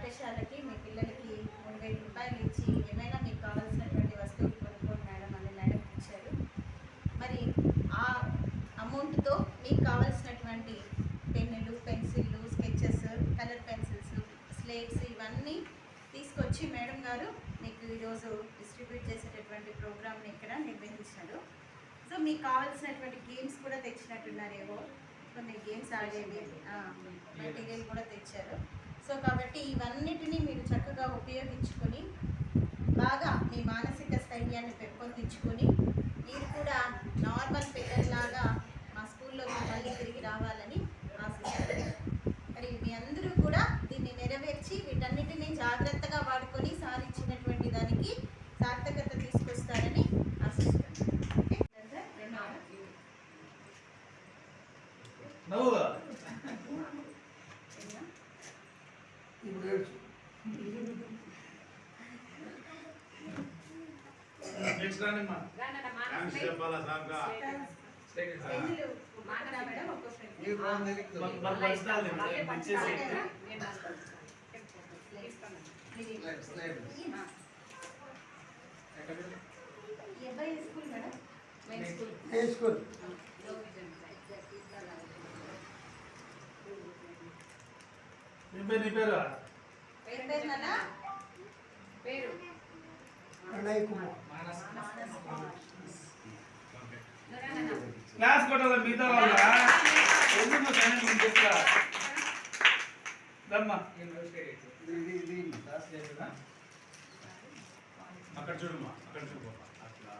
పాఠశాలకి మీ పిల్లలకి 3000 రూపాయలు ఇచ్చి ఏమైనా మీకు కావాల్సినటువంటి వస్తువులు కొనుక్కోండి మేడం అని మేడం ఇచ్చారు. మరి ఆ అమౌంట్తో మీకు కావాల్సినటువంటి పెన్నులు, పెన్సిళ్ళు, స్కెచెస్, కలర్ పెన్సిల్స్, స్లేట్స్ ఇవన్నీ తీసుకొచ్చి మేడం గారు మీకు ఈరోజు డిస్ట్రిబ్యూట్ చేసేటటువంటి ప్రోగ్రామ్ని ఇక్కడ నిర్వహించారు. సో మీకు కావాల్సినటువంటి గేమ్స్ కూడా తెచ్చినట్టున్నారేమో, కొన్ని గేమ్స్ ఆడేవి మెటీరియల్ కూడా తెచ్చారు. సో కాబట్టి ఇవన్నిటినీ మీరు చక్కగా ఉపయోగించుకొని బాగా మీ మానసిక స్థైర్యాన్ని పెంపొందించుకొని మీరు కూడా నార్మల్ పిల్లల్లాగా మా స్కూల్లోకి మళ్ళీ తిరిగి రావాలని ఆశిస్తున్నాను. మరి మీ అందరూ కూడా దీన్ని నెరవేర్చి వీటన్నిటినీ జాగ్రత్తగా వాడుకొని సాధించినటువంటి దానికి సార్థకత తీసుకొస్తారని ఆశిస్తున్నాను. క్లాస్ కొట్టాలి మిగతా వాళ్ళ అక్కడ చూడమ్మా, అక్కడ చూడు అట్లా